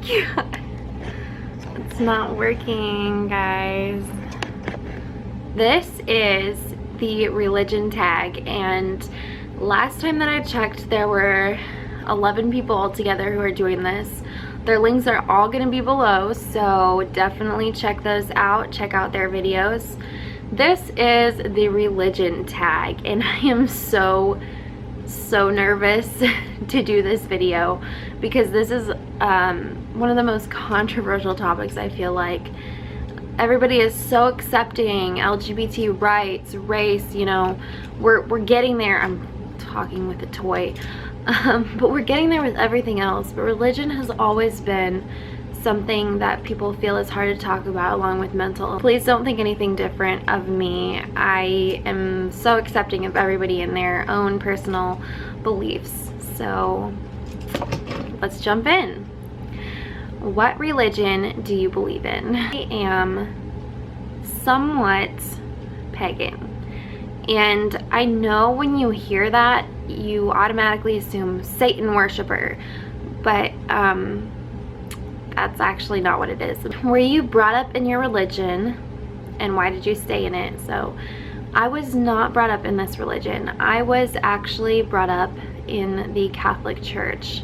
God. It's not working, guys. This is the religion tag, and last time that I checked, there were 11 people altogether who are doing this. Their links are all going to be below, so definitely check those out. Check out their videos. This is the religion tag, and I am so nervous to do this video because this is one of the most controversial topics. I feel like everybody is so accepting LGBT rights, race, you know, we're getting there. I'm talking with a toy, but we're getting there with everything else. But religion has always been something that people feel is hard to talk about, along with mental. Please don't think anything different of me. I am so accepting of everybody in their own personal beliefs. So let's jump in. What religion do you believe in? I am somewhat pagan, and I know when you hear that you automatically assume Satan worshiper, but that's actually not what it is. Were you brought up in your religion, and why did you stay in it? So I was not brought up in this religion. I was actually brought up in the Catholic Church,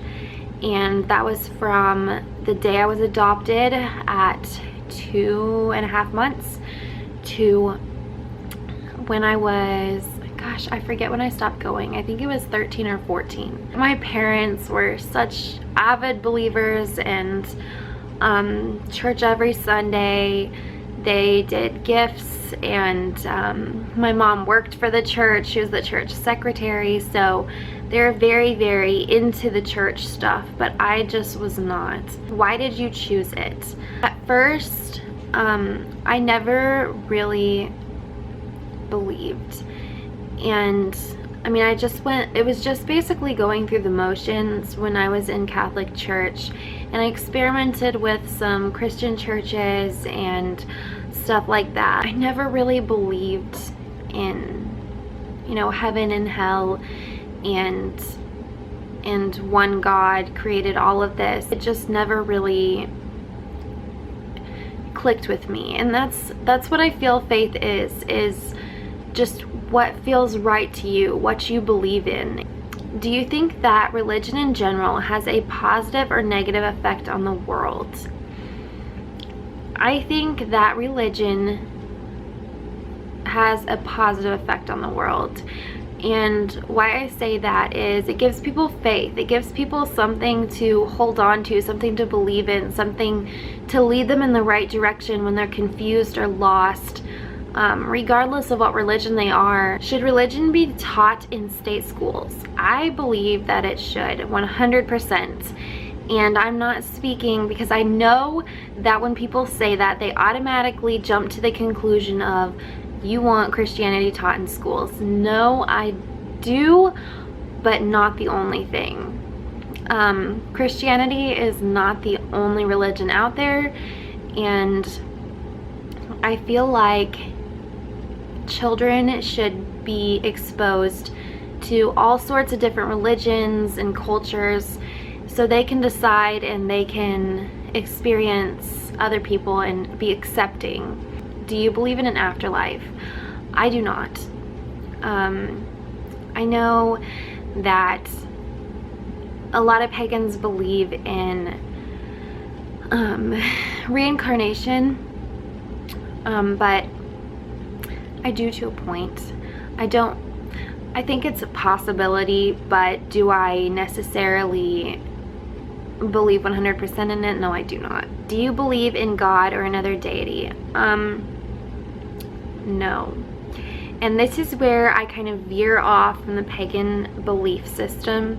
and that was from the day I was adopted at 2.5 months to when I was, gosh, I forget when I stopped going. I think it was 13 or 14. My parents were such avid believers, and church every Sunday. They did gifts, and my mom worked for the church. She was the church secretary, so they're very into the church stuff, but I just was not. Why did you choose it? At first, I never really believed, and I mean, I just went, it was just basically going through the motions when I was in Catholic church, and I experimented with some Christian churches and stuff like that. I never really believed in, you know, heaven and hell and one God created all of this. It just never really clicked with me, and that's what I feel faith is just what feels right to you, what you believe in. Do you think that religion in general has a positive or negative effect on the world? I think that religion has a positive effect on the world. And why I say that is it gives people faith. It gives people something to hold on to, something to believe in, something to lead them in the right direction when they're confused or lost. Regardless of what religion they are. Should religion be taught in state schools? I believe that it should, 100%. And I'm not speaking because I know that when people say that, they automatically jump to the conclusion of, you want Christianity taught in schools. No, I do, but not the only thing. Christianity is not the only religion out there, and I feel like children should be exposed to all sorts of different religions and cultures so they can decide and they can experience other people and be accepting. Do you believe in an afterlife? I do not. I know that a lot of pagans believe in reincarnation, but I do to a point. I think it's a possibility, but do I necessarily believe 100% in it? No, I do not. Do you believe in God or another deity? No. And this is where I kind of veer off from the pagan belief system.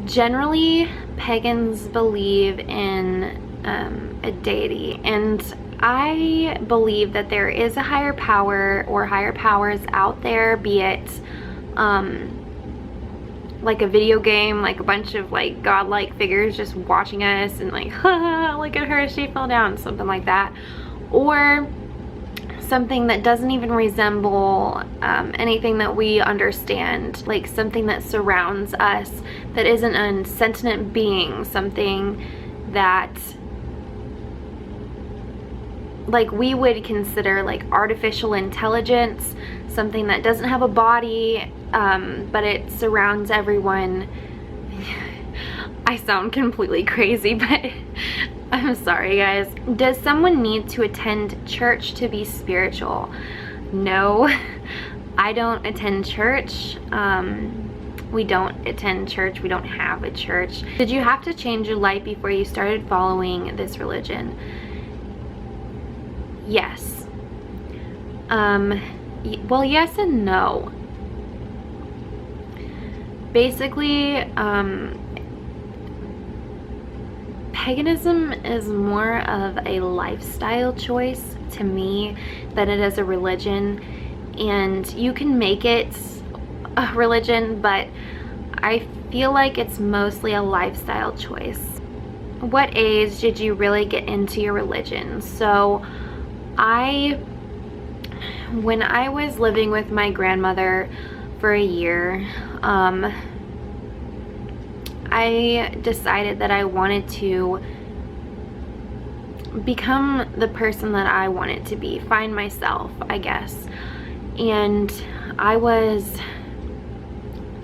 Generally, pagans believe in a deity, and I believe that there is a higher power or higher powers out there, be it like a video game, like a bunch of like godlike figures just watching us and like, haha, look at her, she fell down, something like that, or something that doesn't even resemble anything that we understand, like something that surrounds us that isn't a sentient being, something that like we would consider like artificial intelligence, something that doesn't have a body, but it surrounds everyone. I sound completely crazy, but I'm sorry, guys. Does someone need to attend church to be spiritual? No, I don't attend church. We don't attend church. We don't have a church. Did you have to change your life before you started following this religion? Yes. Well, yes and no. Basically, paganism is more of a lifestyle choice to me than it is a religion. And you can make it a religion, but I feel like it's mostly a lifestyle choice. What age did you really get into your religion? So when I was living with my grandmother for a year, I decided that I wanted to become the person that I wanted to be, find myself, I guess. And I was,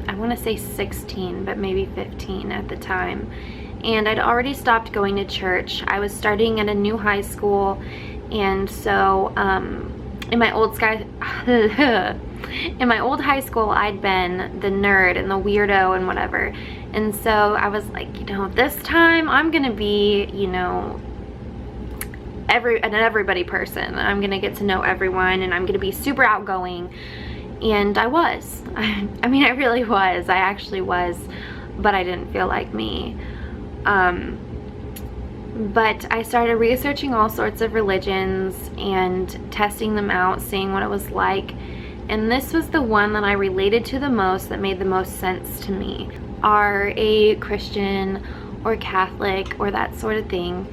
I want to say 16, but maybe 15 at the time. And I'd already stopped going to church. I was starting at a new high school, and so in my old high school, I'd been the nerd and the weirdo and whatever. And so I was like, you know, this time I'm gonna be, you know, an everybody person. I'm gonna get to know everyone, and I'm gonna be super outgoing. And I was. I mean, I really was. I actually was, but I didn't feel like me. But I started researching all sorts of religions and testing them out, seeing what it was like. And this was the one that I related to the most, that made the most sense to me. Are a Christian or Catholic or that sort of thing.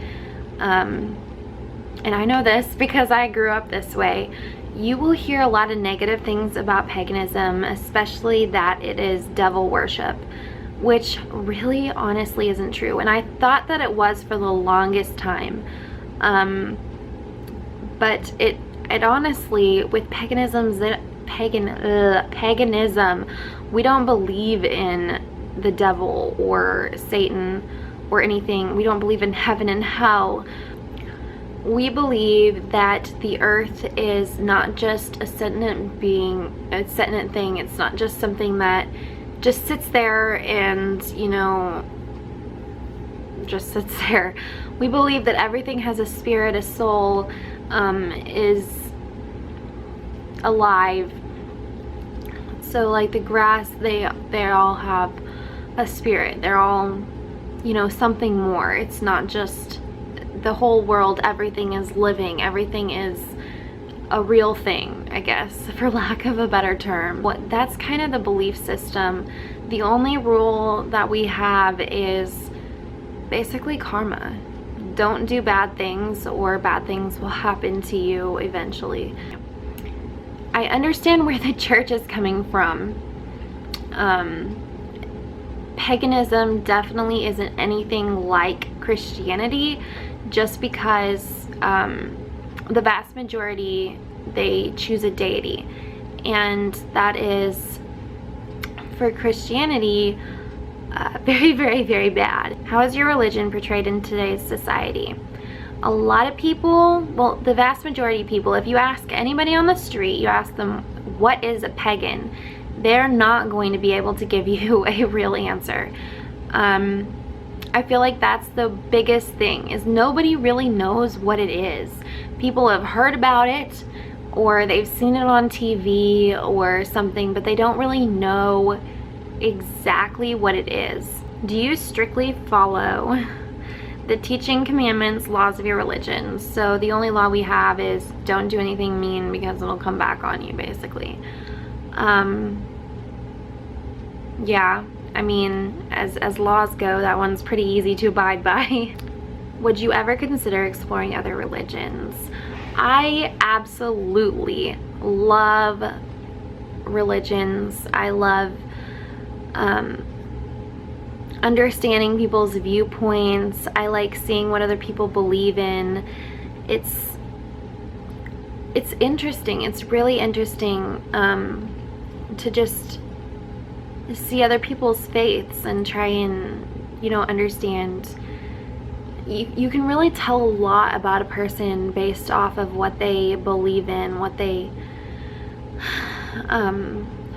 And I know this because I grew up this way. You will hear a lot of negative things about paganism, especially that it is devil worship, which really honestly isn't true. And I thought that it was for the longest time. But it honestly, with paganism, we don't believe in the devil or Satan or anything. We don't believe in heaven and hell. We believe that the earth is not just a sentient being, a sentient thing. It's not just something that just sits there and, you know, just sits there. We believe that everything has a spirit, a soul, is alive. So like the grass, they all have a spirit. They're all, you know, something more. It's not just the whole world. Everything is living. Everything is a real thing, I guess, for lack of a better term. That's kind of the belief system. The only rule that we have is basically karma. Don't do bad things, or bad things will happen to you eventually. I understand where the church is coming from. Paganism definitely isn't anything like Christianity, just because the vast majority, they choose a deity, and that is, for Christianity, very, very, very bad. How is your religion portrayed in today's society? A lot of people, well, the vast majority of people, if you ask anybody on the street, you ask them, what is a pagan? They're not going to be able to give you a real answer. I feel like that's the biggest thing, is nobody really knows what it is. People have heard about it, or they've seen it on TV or something, but they don't really know exactly what it is. Do you strictly follow the teaching, commandments, laws of your religion? So the only law we have is don't do anything mean, because it'll come back on you, basically. Yeah, I mean, as laws go, that one's pretty easy to abide by. Would you ever consider exploring other religions? I absolutely love religions. I love understanding people's viewpoints. I like seeing what other people believe in. It's interesting. It's really interesting to just see other people's faiths and try and, you know, understand. You can really tell a lot about a person based off of what they believe in, what they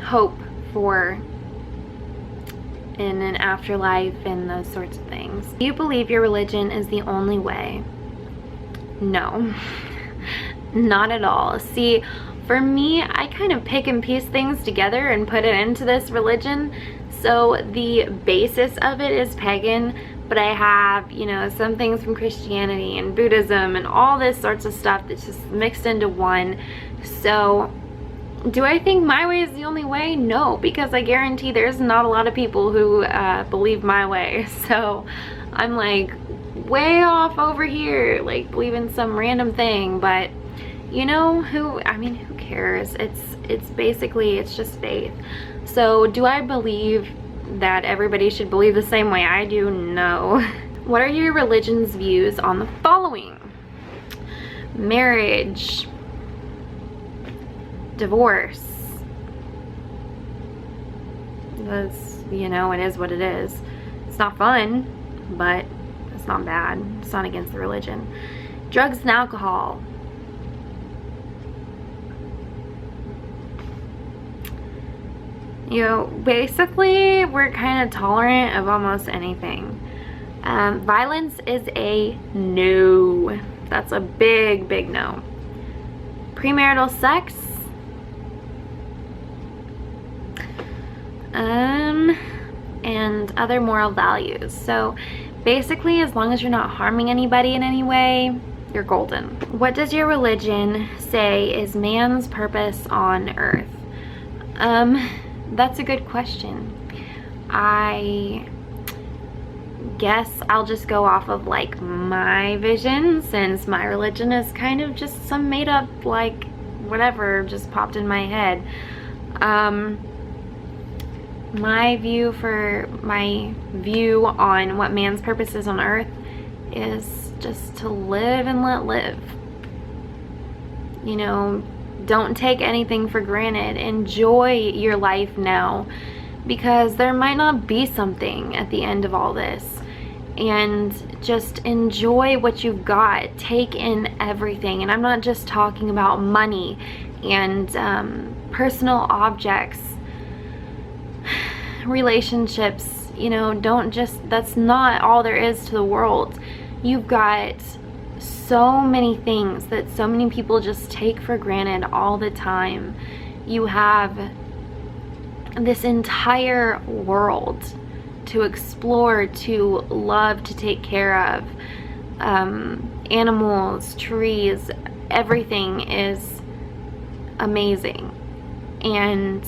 hope for in an afterlife and those sorts of things. Do you believe your religion is the only way? No, not at all. See, for me, I kind of pick and piece things together and put it into this religion. So the basis of it is pagan, but I have, you know, some things from Christianity and Buddhism and all this sorts of stuff that's just mixed into one. So do I think my way is the only way? No, because I guarantee there's not a lot of people who believe my way. So I'm like way off over here, like believing some random thing. But you know, who cares? It's basically, it's just faith. So do I believe that everybody should believe the same way I do? No. What are your religion's views on the following? Marriage, divorce. That's, you know, it is what it is. It's not fun, but it's not bad. It's not against the religion. Drugs and alcohol. You know, basically, we're kind of tolerant of almost anything. Violence is a no. That's a big, big no. Premarital sex. And other moral values. So basically, as long as you're not harming anybody in any way, you're golden. What does your religion say is man's purpose on earth? That's a good question. I guess I'll just go off of like my vision, since my religion is kind of just some made up, like, whatever just popped in my head. My view on what man's purpose is on earth is just to live and let live. You know, don't take anything for granted. Enjoy your life now, because there might not be something at the end of all this. And just enjoy what you've got. Take in everything. And I'm not just talking about money and personal objects, relationships. You know, that's not all there is to the world. You've got so many things that so many people just take for granted all the time. You have this entire world to explore, to love, to take care of. Animals, trees, everything is amazing. And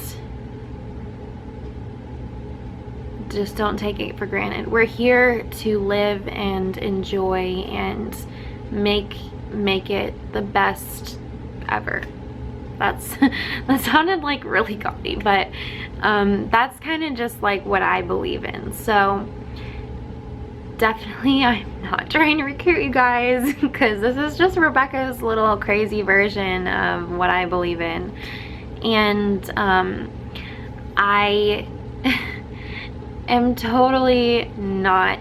just don't take it for granted. We're here to live and enjoy and make it the best ever. That sounded like really gaudy, but that's kind of just like what I believe in. So definitely, I'm not trying to recruit you guys, because this is just Rebecca's little crazy version of what I believe in. And I am totally not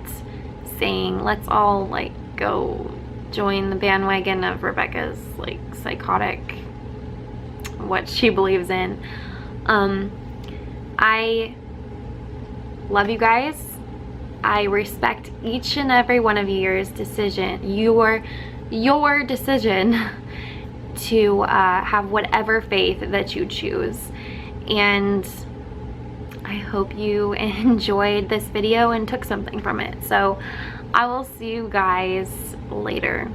saying let's all like go join the bandwagon of Rebecca's like psychotic, what she believes in. I love you guys. I respect each and every one of your decision, your decision to have whatever faith that you choose. And I hope you enjoyed this video and took something from it. So I will see you guys later.